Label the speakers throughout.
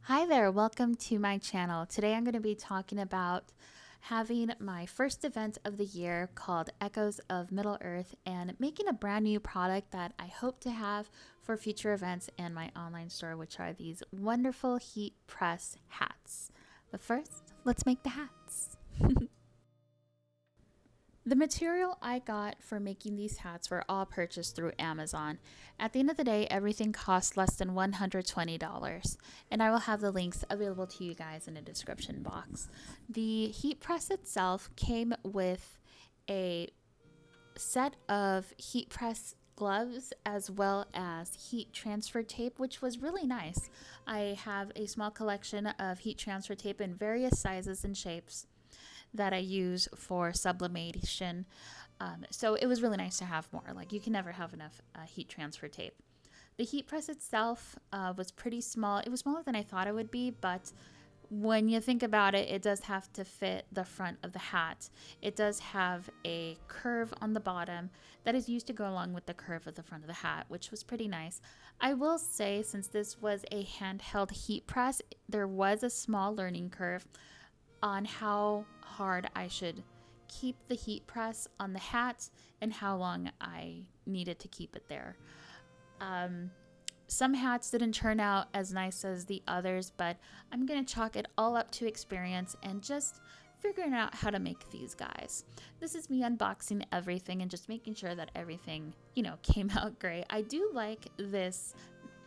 Speaker 1: Hi there, welcome to my channel. Today I'm going to be talking about having my first event of the year called Echoes of Middle Earth and making a brand new product that I hope to have for future events and my online store, which are these wonderful heat press hats. But first, let's make the hats. The material I got for making these hats were all purchased through Amazon. At the end of the day, everything cost less than $120, and I will have the links available to you guys in the description box. The heat press itself came with a set of heat press gloves as well as heat transfer tape, which was really nice. I have a small collection of heat transfer tape in various sizes and shapes that I use for sublimation. So it was really nice to have more. Like, you can never have enough heat transfer tape. The heat press itself was pretty small. It was smaller than I thought it would be, but when you think about it, it does have to fit the front of the hat. It does have a curve on the bottom that is used to go along with the curve of the front of the hat, which was pretty nice. I will say, since this was a handheld heat press, there was a small learning curve on how hard I should keep the heat press on the hat and how long I needed to keep it there. Some hats didn't turn out as nice as the others, but I'm going to chalk it all up to experience and just figuring out how to make these guys. This is me unboxing everything and just making sure that everything, came out great. I do like this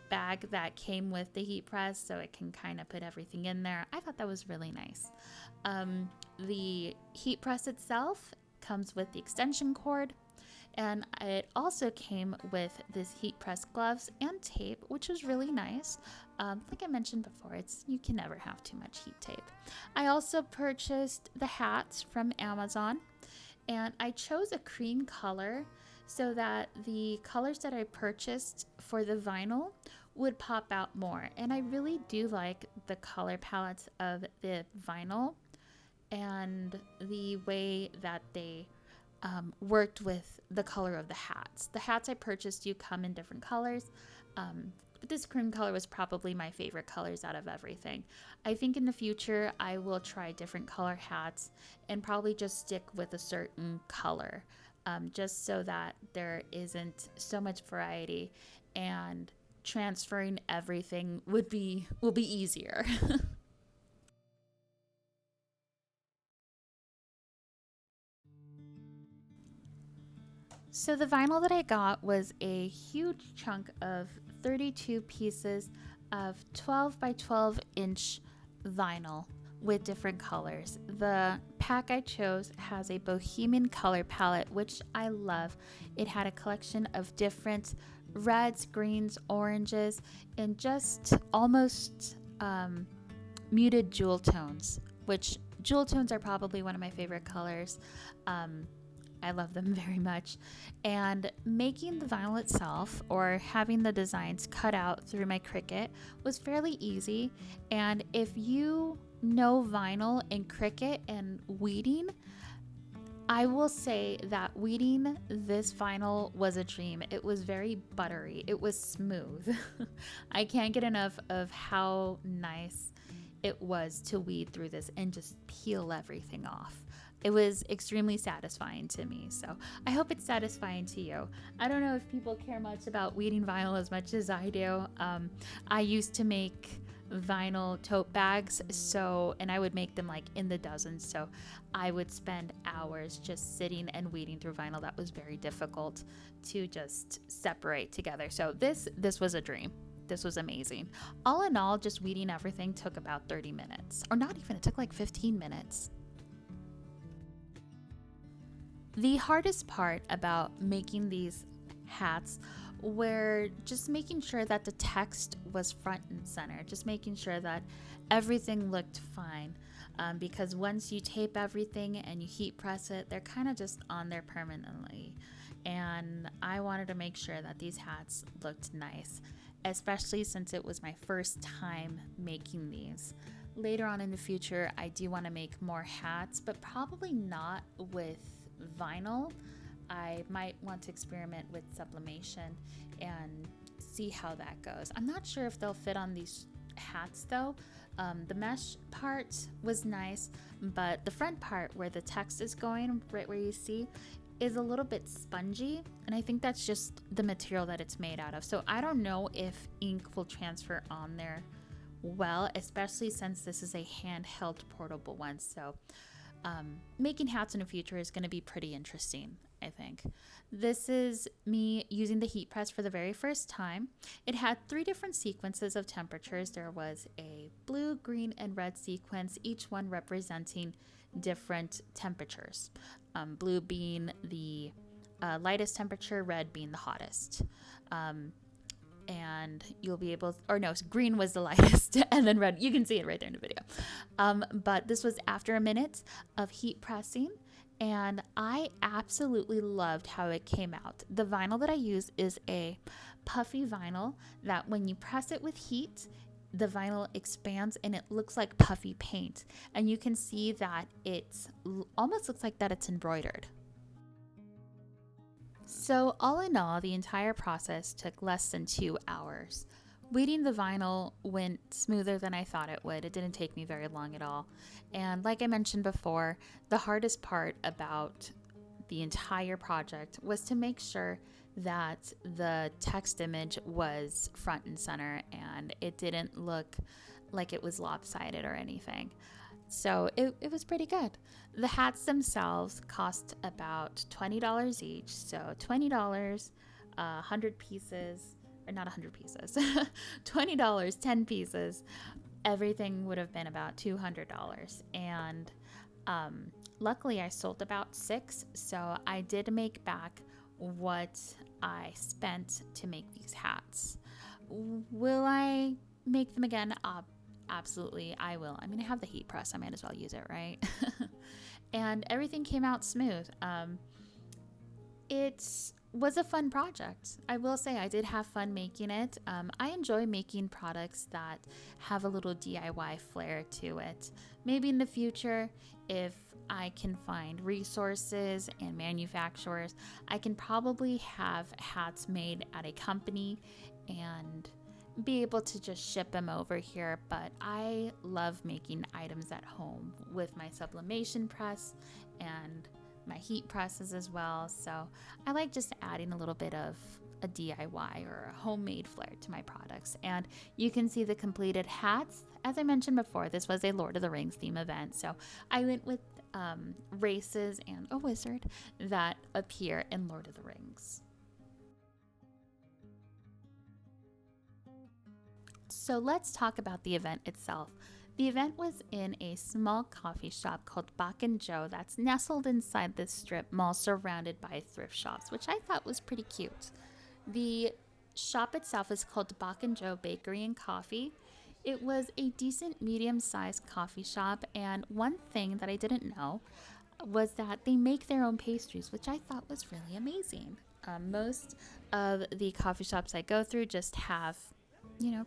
Speaker 1: bag that came with the heat press so it can kind of put everything in there. I thought that was really nice. The heat press itself comes with the extension cord, and it also came with this heat press gloves and tape, which was really nice. Like I mentioned before, you can never have too much heat tape. I also purchased the hats from Amazon, and I chose a cream color so that the colors that I purchased for the vinyl would pop out more. And I really do like the color palettes of the vinyl and the way that they worked with the color of the hats. The hats I purchased do come in different colors, but this cream color was probably my favorite colors out of everything. I think in the future I will try different color hats and probably just stick with a certain color, just so that there isn't so much variety and transferring everything will be easier. So the vinyl that I got was a huge chunk of 32 pieces of 12 by 12 inch vinyl with different colors. The pack I chose has a bohemian color palette, which I love. It had a collection of different reds, greens, oranges, and just almost muted jewel tones, which jewel tones are probably one of my favorite colors. I love them very much. And making the vinyl itself, or having the designs cut out through my Cricut, was fairly easy. And if you know vinyl and Cricut and weeding, I will say that weeding this vinyl was a dream. It was very buttery. It was smooth. I can't get enough of how nice it was to weed through this and just peel everything off. It was extremely satisfying to me, so I hope it's satisfying to you. I don't know if people care much about weeding vinyl as much as I do. I used to make vinyl tote bags, and I would make them like in the dozens, so I would spend hours just sitting and weeding through vinyl. That was very difficult to just separate together. So this was a dream. This was amazing. All in all, just weeding everything took about 30 minutes, or not even. It took like 15 minutes. The hardest part about making these hats were just making sure that the text was front and center, just making sure that everything looked fine. Because once you tape everything and you heat press it, they're kind of just on there permanently. And I wanted to make sure that these hats looked nice, especially since it was my first time making these. Later on in the future, I do want to make more hats, but probably not with vinyl. I might want to experiment with sublimation and see how that goes. I'm not sure if they'll fit on these hats though. The mesh part was nice, but the front part where the text is going, right where you see, is a little bit spongy, and I think that's just the material that it's made out of. So I don't know if ink will transfer on there well, especially since this is a handheld portable one. So making hats in the future is going to be pretty interesting, I think. This is me using the heat press for the very first time. It had 3 different sequences of temperatures. There was a blue, green, and red sequence, each one representing different temperatures. Blue being the lightest temperature, red being the hottest. And you'll be able, or no, green was the lightest, and then red, you can see it right there in the video. But this was after a minute of heat pressing, and I absolutely loved how it came out. The vinyl that I use is a puffy vinyl that when you press it with heat, the vinyl expands and it looks like puffy paint. And you can see that it almost looks like that it's embroidered. So all in all, the entire process took less than 2 hours. Weeding the vinyl went smoother than I thought it would. It didn't take me very long at all. And like I mentioned before, the hardest part about the entire project was to make sure that the text image was front and center and it didn't look like it was lopsided or anything. So it was pretty good. The hats themselves cost about $20 each. So $20, 100 pieces, or not 100 pieces, $20, 10 pieces. Everything would have been about $200. And luckily I sold about 6. So I did make back what I spent to make these hats. Will I make them again? Absolutely, I will. I mean, I have the heat press. I might as well use it, right? And everything came out smooth. It was a fun project. I will say I did have fun making it. I enjoy making products that have a little DIY flair to it. Maybe in the future, if I can find resources and manufacturers, I can probably have hats made at a company and be able to just ship them over here. But I love making items at home with my sublimation press and my heat presses as well. So I like just adding a little bit of a DIY or a homemade flair to my products. And you can see the completed hats. As I mentioned before, this was a Lord of the Rings theme event. So I went with races and a wizard that appear in Lord of the Rings. So let's talk about the event itself. The event was in a small coffee shop called Bach and Joe that's nestled inside this strip mall surrounded by thrift shops, which I thought was pretty cute. The shop itself is called Bach and Joe Bakery and Coffee. It was a decent medium-sized coffee shop, and one thing that I didn't know was that they make their own pastries, which I thought was really amazing. Most of the coffee shops I go through just have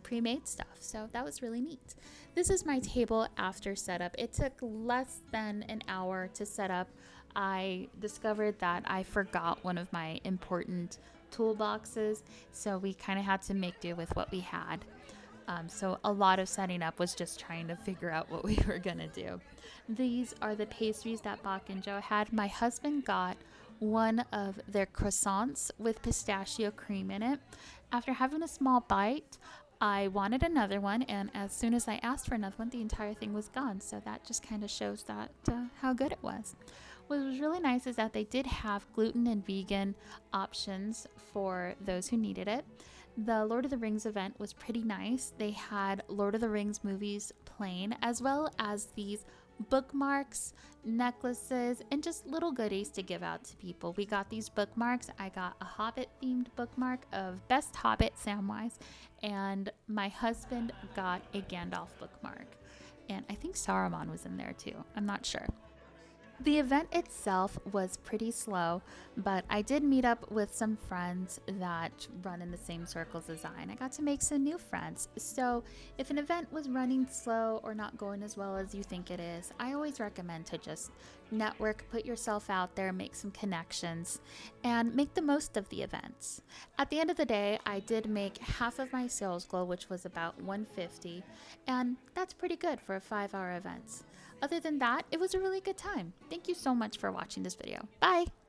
Speaker 1: pre-made stuff. So that was really neat. This is my table after setup. It took less than an hour to set up. I discovered that I forgot one of my important toolboxes, so we kind of had to make do with what we had. So a lot of setting up was just trying to figure out what we were gonna do. These are the pastries that Bach and Joe had. My husband got one of their croissants with pistachio cream in it. After having a small bite, I wanted another one, and as soon as I asked for another one, the entire thing was gone. So that just kind of shows that how good it was. What was really nice is that they did have gluten and vegan options for those who needed it. The Lord of the Rings event was pretty nice. They had Lord of the Rings movies playing, as well as these bookmarks, necklaces, and just little goodies to give out to people. We got these bookmarks. I got a Hobbit themed bookmark of Best Hobbit Samwise, and my husband got a Gandalf bookmark. And I think Saruman was in there too. I'm not sure. The event itself was pretty slow, but I did meet up with some friends that run in the same circles as I, and I got to make some new friends. So if an event was running slow or not going as well as you think it is, I always recommend to just network, put yourself out there, make some connections, and make the most of the events. At the end of the day, I did make half of my sales goal, which was about 150, and that's pretty good for a 5-hour event. Other than that, it was a really good time. Thank you so much for watching this video. Bye!